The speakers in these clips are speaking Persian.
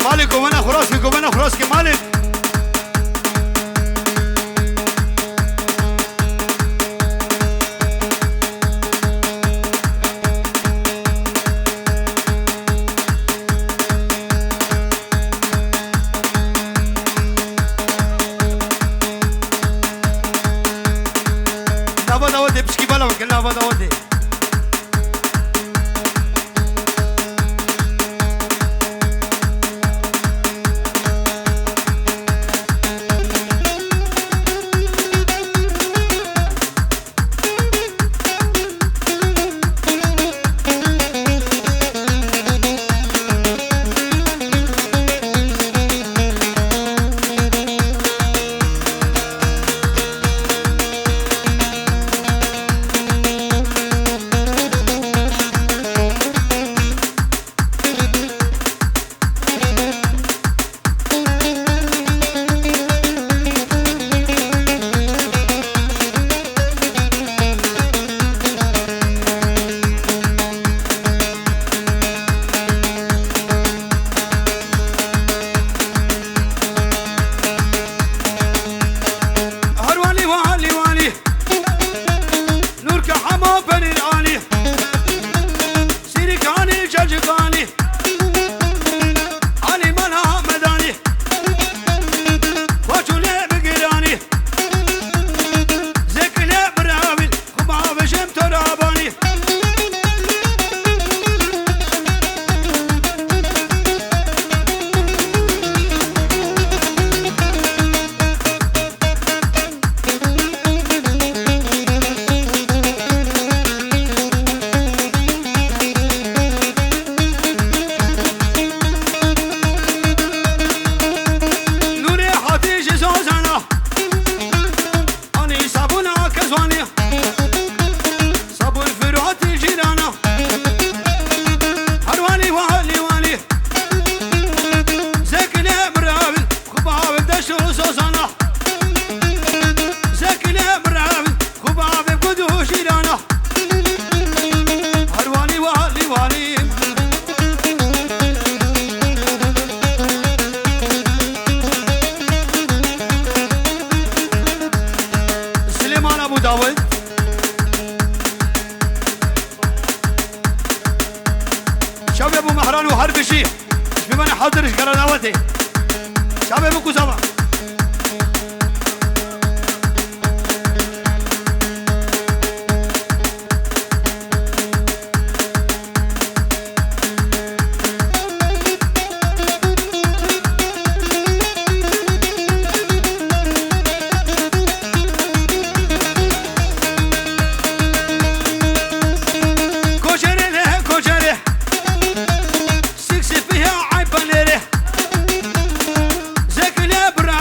خراسكي قومنا خراسكي قومنا خراسكي مالك لا بدا ودي بشكي بلا وكل لا بدا ودي شاب ابو مهران وحرب شيخ بمن حاضرش قرناوتي شاب ابو كوزاما Zek le bra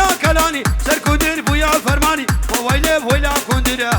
بويا كلاني سر كندر بويا فرماني وويلي بويلا كندر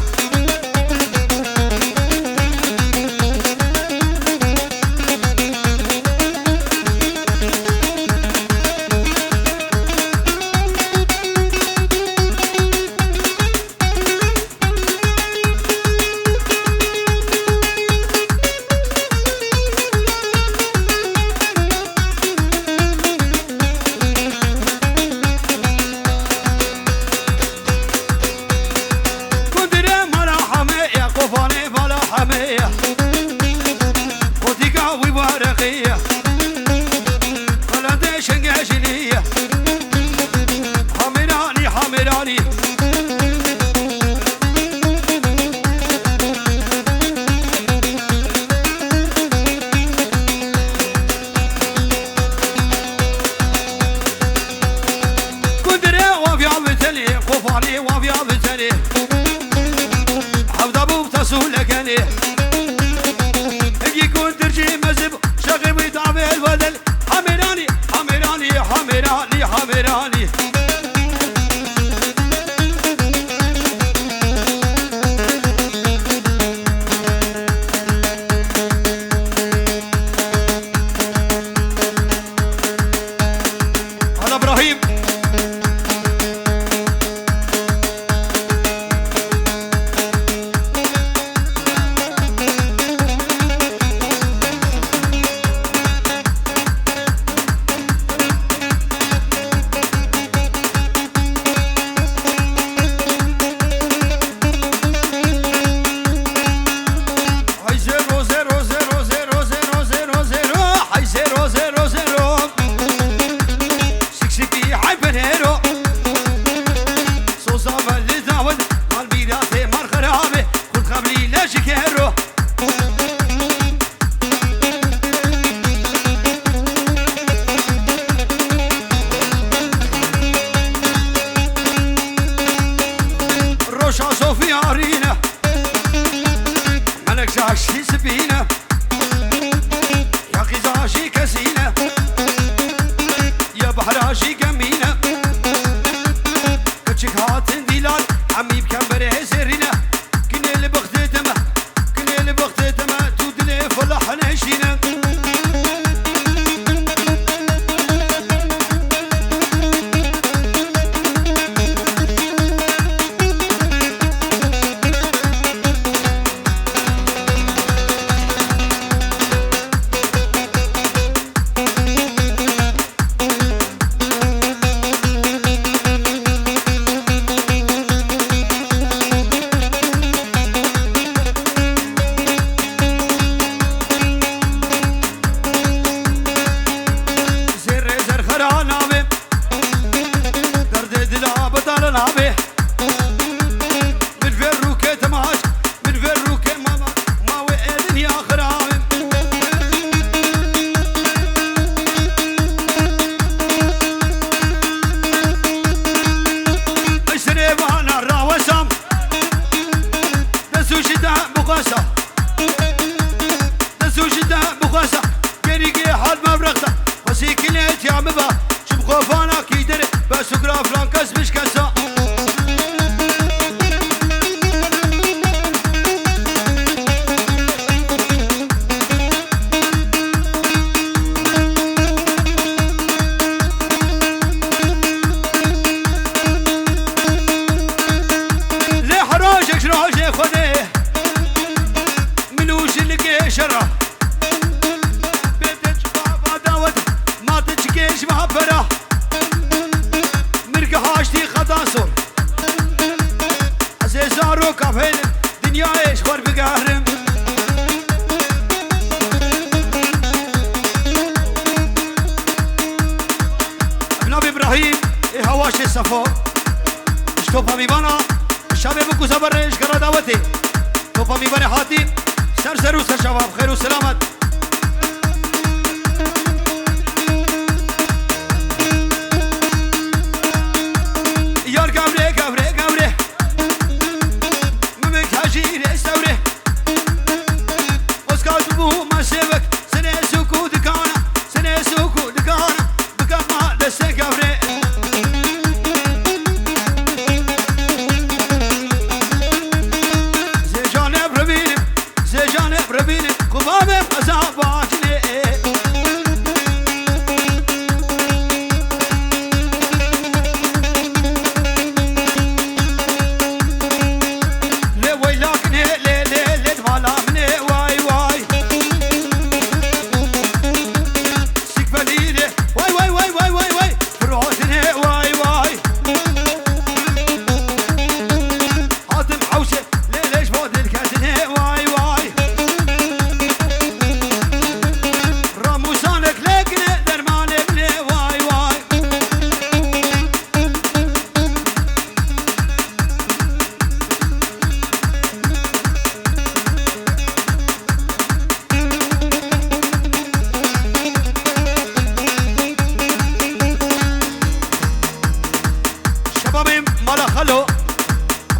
شبابي مالا خلو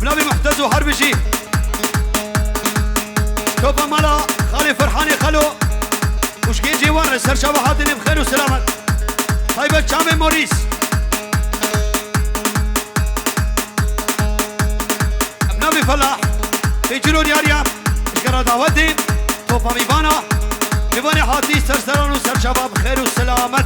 بنابي محتز وحربشي توبا مالا خالي فرحاني خلو وش جيجي ورا سر شبهاتني بخير وسلامة طيبة شامي موريس بنابي فلاح في جلو دياريا اشكرا دعوتي توبا ميباني حاتي سر سران وسر شباب خير وسلامة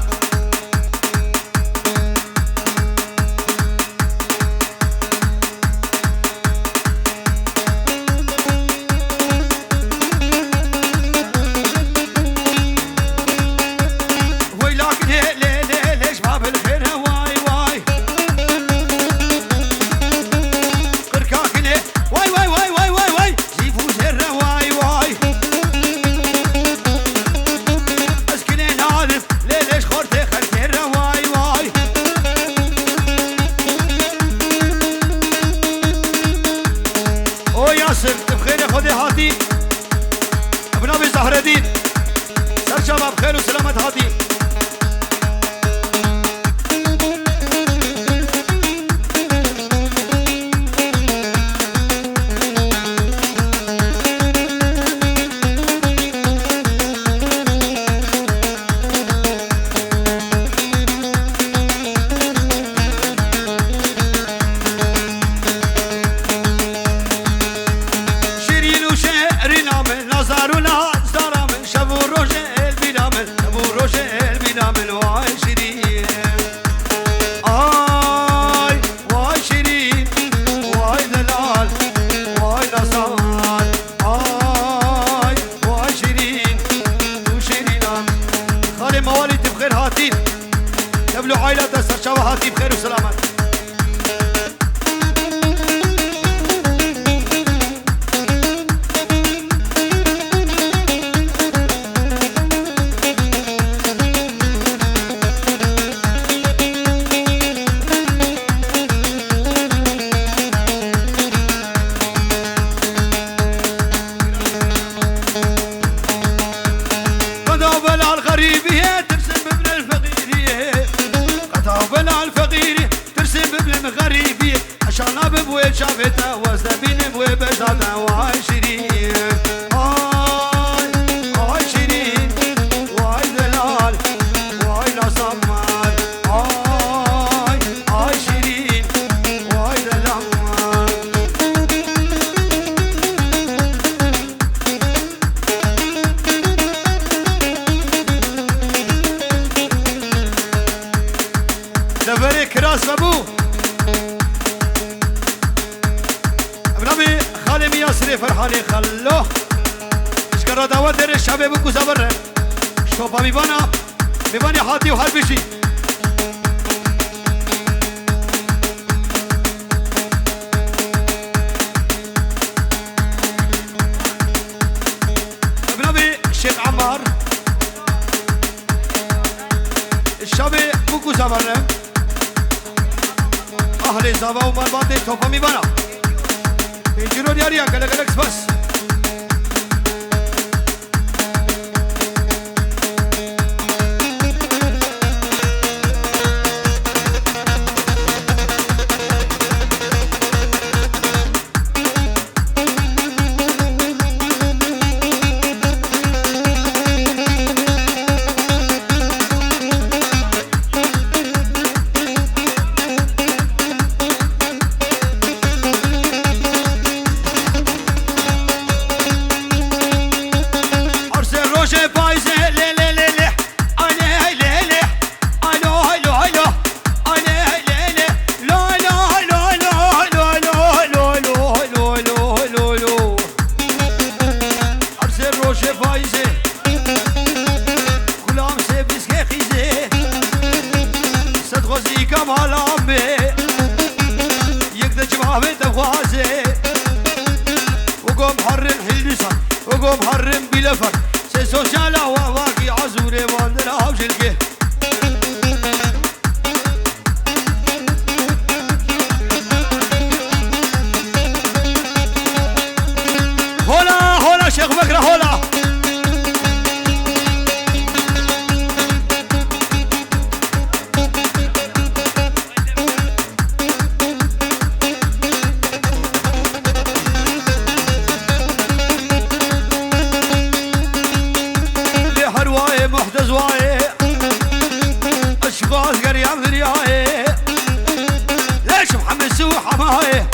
مسوح حمايه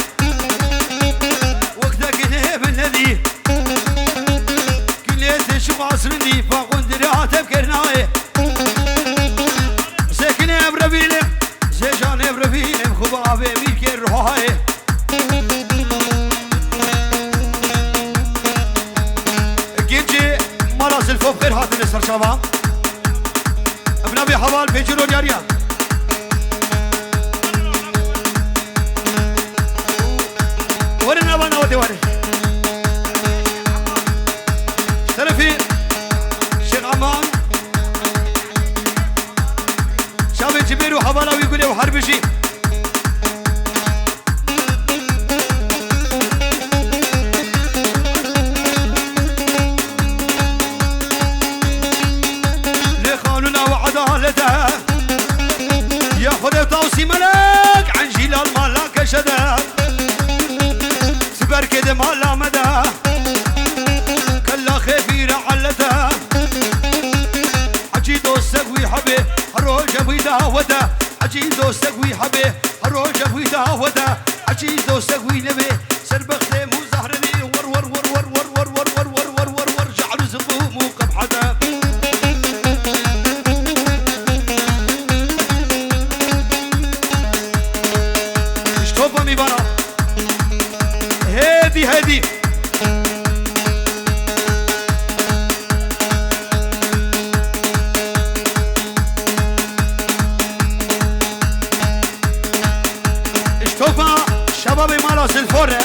وقتك نهب الذي كليت شو عصرني فاقون دريات بكرنايه ساكن بربيلم سجان بربيلم خبابي ميك الروحايه جيجي مراس الفوق غير هات النسر شباب ابن ابي حوال بيجرون يا ريال ورنا وانا ودي وري شرفي شيخ عمان شاب جبير وحوالا ويقول وحربشي لقانونا وعدالته ياخذ توصي ملك عن جيل الملاك شده سبر كده مالا مدى كلا خفيرة علته عجي دوستك ويحبه هروجه ويداوده عجي دوستك ويحبه هروجه ويداوده عجي دوستك وينبه سربخته مو زهرني ور ور ور ور ور ور ور ور ور ور ور ور جعل زقوم وقبحته اشتوفا ميبانا هادي اشتوفا شباب مالاس الفورة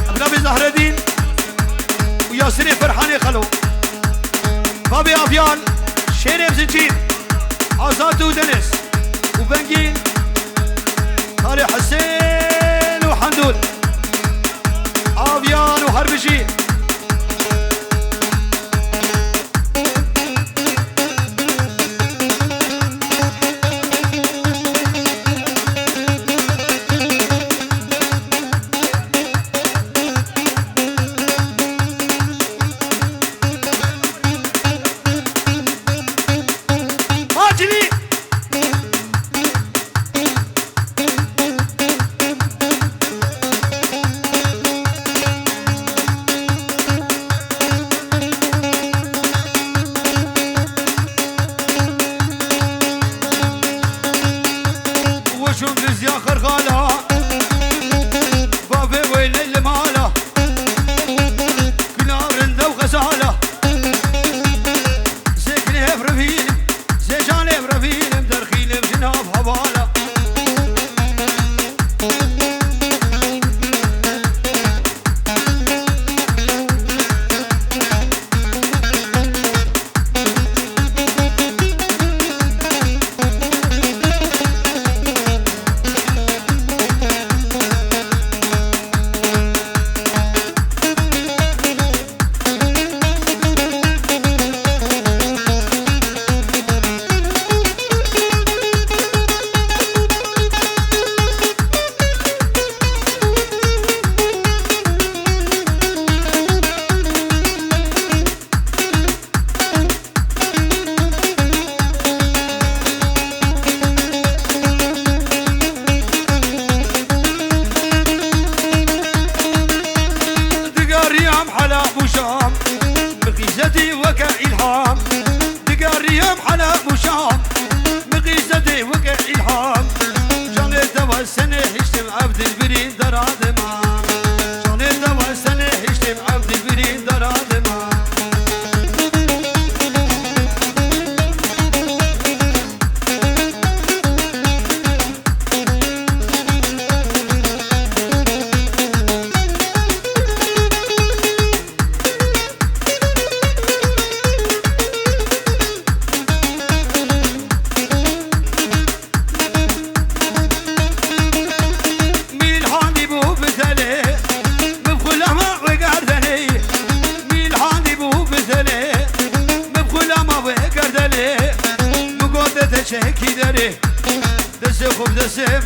ابن ابي زهر الدين وياسري فرحاني خلو بابي افيان شيريف زنجير عزات ودنس وبنجين طارق حسين وحمدون افيان وحربشي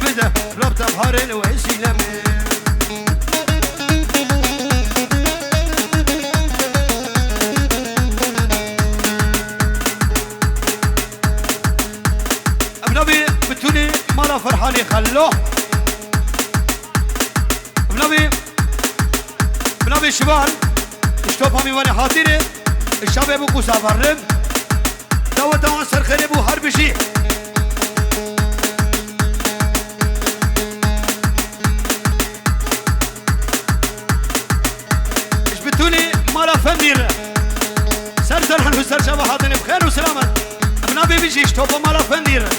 بده ربط بحر الوسيلة ابن ابي بتوني مرة فرحاني خلوه ابنابي شبال اشتوبا ميواني حاضره الشاب بو كوسافرم دوت عنصر خريب وحرب شي ايش بتوني مالا فندير سرسر حنو سر شبه حاضرين بخير وسلامة ابنابي بيجي اشتوبا مالا فندير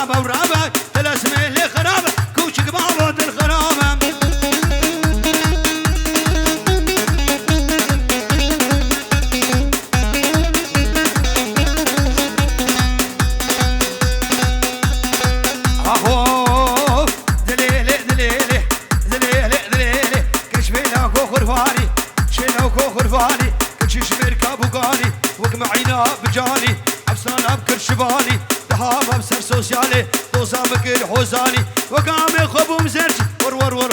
رابا ورابا تلاسمي اللي خرابة كوشك بابا الخرابة اخو دليلي دليلي دليلي دليلي كشفينا كو خرفاني شينا كو خرفاني كشيش مركب وقالي وقمعينا بجاني عفسانا بكر شباني دهابا بسر سوسيالي دوسا بكر حوزاني وقامي خبو مزرج ور ور ور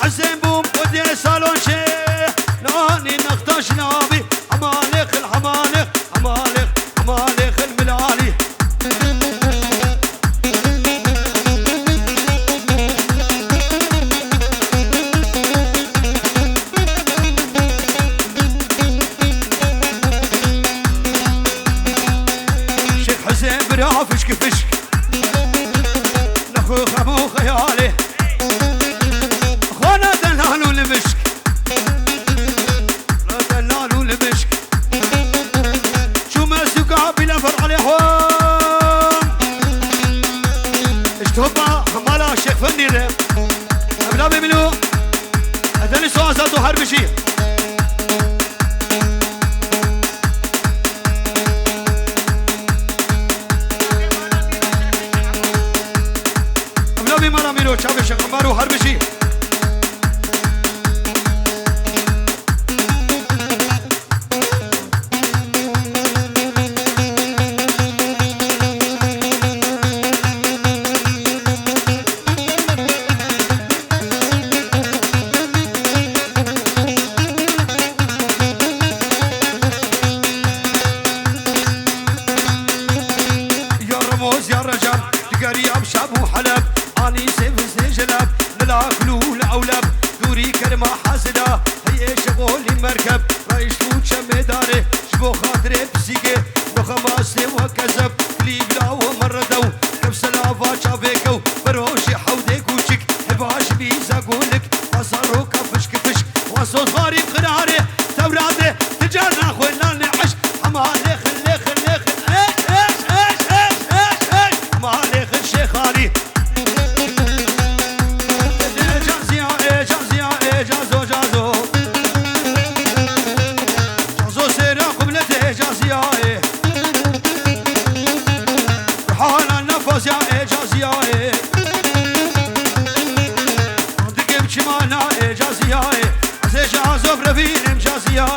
حسين بوم ودي صالون شيخ ناني نختاش نابي عمالق العمالق عمالق عمالق الملالي شيخ حسين برا فشك فشك نخو خمو خيالي لمشك لا تنالوا لمشك شو ما سقع بلا فرع عليهم اشتهبا خمالا شيخ فني ريم ابلا بيملو هذا سؤال ذاته حرب شيء ابلا بيمالا ميرو شاف شيخ مارو حرب شيء يا رجال تقريب شاب وحلب اني سيف سجلب نلاكلو الاولب دوري كلمه حاسده هي شغولي مركب رايش فوت شمداري شبو خاطري بسيكي وخماسي وكذب كليب لا ومردو كبس لافا شافيكو بروشي حوديك وشك هباش بيزا قولك وصارو كفشك فشك وصوت غاري قراري تورادي تجانا خوينا نعش حمالي خلي خلي مالك الشيخ علي جازيا جازيا جازو جازو جازو سيرا قبلته جازيا حال النفس يا جازيا عندك بشمانا جازيا زي جازو برفين جازيا